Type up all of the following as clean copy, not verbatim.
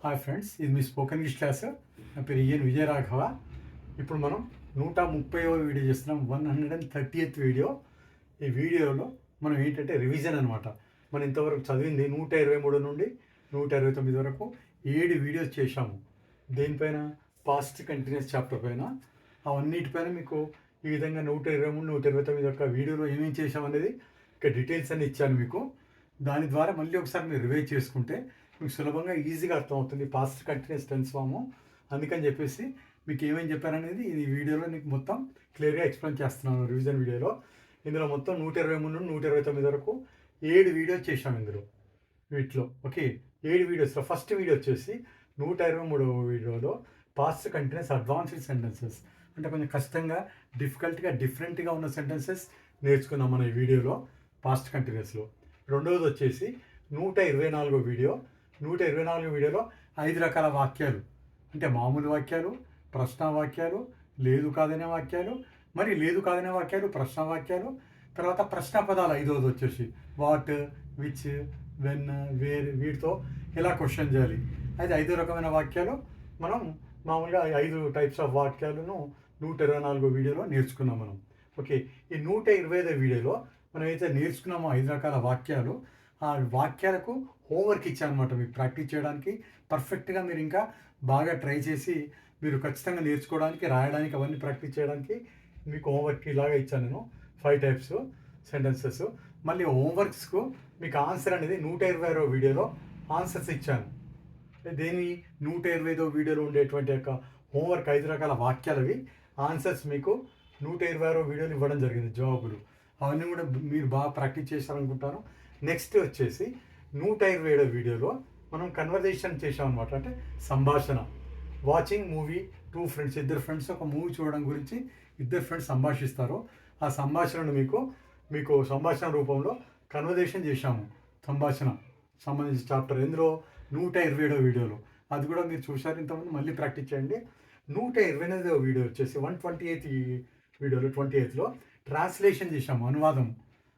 Hi friends, ఇది మీ spoken English class. నా పేరు ఈఎన్ విజయరాఘవ. ఇప్పుడు మనం 130వ వీడియో చేస్తున్నాం, 130th వీడియో. ఈ వీడియోలో మనం ఏంటంటే రివిజన్ అనమాట. మనం ఇంతవరకు చదివింది 123 నుండి 129 వరకు 7 వీడియోస్ చేశాము. దేనిపైన? పాస్ట్ కంటిన్యూస్ చాప్టర్ పైన. అవన్నిటిపైన మీకు ఈ విధంగా 123, 129 యొక్క వీడియోలో ఏమేమి చేసామనేది ఇక్కడ డీటెయిల్స్ అన్ని ఇచ్చాను మీకు. దాని ద్వారా మళ్ళీ ఒకసారి మీరు రివైజ్ చేసుకుంటే మీకు సులభంగా ఈజీగా అర్థమవుతుంది పాస్ట్ కంటిన్యూస్ టెన్స్ ఫాము. అందుకని చెప్పేసి మీకు ఏమేమి చెప్పారనేది ఈ వీడియోలో నీకు మొత్తం క్లియర్గా ఎక్స్ప్లెయిన్ చేస్తున్నాను రివిజన్ వీడియోలో. ఇందులో మొత్తం 123 నుండి 129 వరకు 7 వీడియోస్ చేశాం ఇందులో. వీటిలో ఓకే 7 వీడియోస్లో ఫస్ట్ వీడియో వచ్చేసి 123వ వీడియోలో పాస్ట్ కంటిన్యూస్ అడ్వాన్స్డ్ సెంటెన్సెస్, అంటే కొంచెం కష్టంగా డిఫికల్ట్గా డిఫరెంట్గా ఉన్న సెంటెన్సెస్ నేర్చుకున్నాం మన ఈ వీడియోలో పాస్ట్ కంటిన్యూస్లో. రెండవది వచ్చేసి 124వ వీడియో. 124 వీడియోలో 5 రకాల వాక్యాలు, అంటే మామూలు వాక్యాలు, ప్రశ్న వాక్యాలు, లేదు కాదనే వాక్యాలు, మరి లేదు కాదనే వాక్యాలు, ప్రశ్న వాక్యాలు, తర్వాత ప్రశ్న పదాలు. 5వది వచ్చేసి వాట్, విచ్, వెన్, వేర్, వీటితో ఎలా క్వశ్చన్ చేయాలి. అయితే 5 రకమైన వాక్యాలు మనం మామూలుగా 5 టైప్స్ ఆఫ్ వాక్యాలను 124 వీడియోలో నేర్చుకున్నాం మనం. ఓకే, ఈ 125 వీడియోలో మనం అయితే నేర్చుకున్నామో 5 రకాల వాక్యాలు, ఆ వాక్యాలకు హోంవర్క్ ఇచ్చానమాట మీకు ప్రాక్టీస్ చేయడానికి. పర్ఫెక్ట్గా మీరు ఇంకా బాగా ట్రై చేసి మీరు ఖచ్చితంగా నేర్చుకోవడానికి, రాయడానికి, అవన్నీ ప్రాక్టీస్ చేయడానికి మీకు హోంవర్క్ ఇలాగా ఇచ్చాను నేను. 5 టైప్స్ సెంటెన్సెస్. మళ్ళీ హోంవర్క్స్కు మీకు ఆన్సర్ అనేది 126వ వీడియోలో ఆన్సర్స్ ఇచ్చాను. దేని 125వ వీడియోలో ఉండేటువంటి యొక్క హోంవర్క్ 5 రకాల వాక్యాలవి ఆన్సర్స్ మీకు 126వ వీడియోలో ఇవ్వడం జరిగింది, జవాబులు. అవన్నీ కూడా మీరు బాగా ప్రాక్టీస్ చేశారనుకుంటాను. నెక్స్ట్ వచ్చేసి 127వ వీడియోలో మనం కన్వర్జేషన్ చేసాం అనమాట, అంటే సంభాషణ. వాచింగ్ మూవీ, 2 ఫ్రెండ్స్, ఇద్దరు ఫ్రెండ్స్ ఒక మూవీ చూడడం గురించి ఇద్దరు ఫ్రెండ్స్ సంభాషిస్తారు. ఆ సంభాషణను మీకు సంభాషణ రూపంలో కన్వర్జేషన్ చేశాము. సంభాషణ సంబంధించిన చాప్టర్ ఇందులో 127వ వీడియోలో. అది కూడా మీరు చూశారు ఇంతకుముందు, మళ్ళీ ప్రాక్టీస్ చేయండి. 128వ వీడియో వచ్చేసి 128 వీడియోలో 28లో ట్రాన్స్లేషన్ చేశాము, అనువాదం.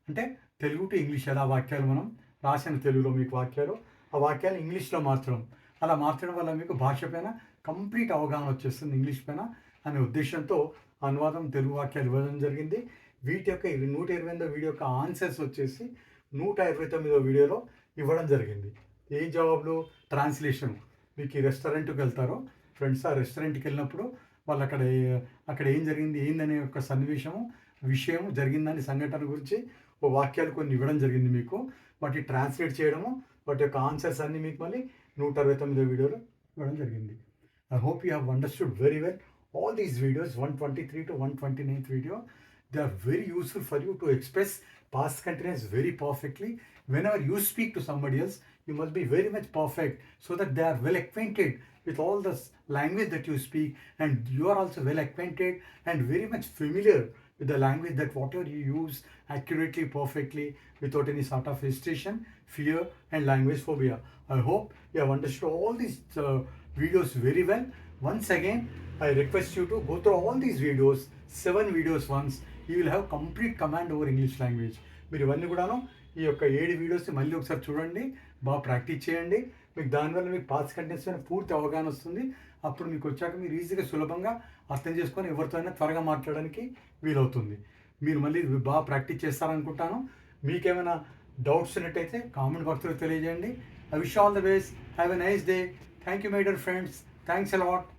అంటే తెలుగు టు ఇంగ్లీష్, ఎలా వాక్యాలు మనం రాసిన తెలుగులో మీకు వాక్యాలు, ఆ వాక్యాలు ఇంగ్లీష్లో మార్చడం. అలా మార్చడం వల్ల మీకు భాష పైన కంప్లీట్ అవగాహన వచ్చేస్తుంది, ఇంగ్లీష్ పైన అనే ఉద్దేశంతో అనువాదం తెలుగు వాక్యాలు ఇవ్వడం జరిగింది. వీటి యొక్క 128వ వీడియో యొక్క ఆన్సర్స్ వచ్చేసి 129వ వీడియోలో ఇవ్వడం జరిగింది. ఏ జవాబులు? ట్రాన్స్లేషన్. మీకు ఈ రెస్టారెంట్కి వెళ్తారో ఫ్రెండ్స్, ఆ రెస్టారెంట్కి వెళ్ళినప్పుడు వాళ్ళు అక్కడ ఏం జరిగింది, ఏందనే యొక్క విషయం జరిగిందని సంఘటన గురించి ఓ వాక్యాలు కొన్ని ఇవ్వడం జరిగింది మీకు. వాటిని ట్రాన్స్లేట్ చేయడము, వాటి యొక్క ఆన్సర్స్ అన్నీ మీకు మళ్ళీ 169వ వీడియోలో ఇవ్వడం జరిగింది. I hope you have understood very well all these videos, 123 to 129th video. They are very useful for you to express past continuous very perfectly. Whenever you speak to somebody else, you must be very much perfect so that they are well acquainted with all the language that you speak, and you are also well acquainted and very much familiar with the language, that whatever you use accurately, perfectly, without any sort of hesitation, fear and language phobia. I hope you have understood all these videos very well. Once again, I request you to go through all these videos, 7 videos once. You will have complete command over English language. మీరు ఇవన్నీ కూడాను ఈ యొక్క 7 videos మళ్ళీ ఒకసారి చూడండి, బాగా practice చేయండి. మీకు దానివల్ల మీకు పాస్ట్ కంటెంట్స్ పైన పూర్తి అవగాహన వస్తుంది. అప్పుడు మీకు వచ్చాక మీరు ఈజీగా సులభంగా అర్థం చేసుకొని ఎవరితో అయినా త్వరగా మాట్లాడడానికి వీలవుతుంది. మీరు మళ్ళీ బాగా ప్రాక్టీస్ చేస్తారనుకుంటాను. మీకేమైనా డౌట్స్ ఉన్నట్టయితే కామెంట్ బాక్స్లో తెలియజేయండి. I wish all the best. Have a nice day. Thank you my dear friends. Thanks a lot.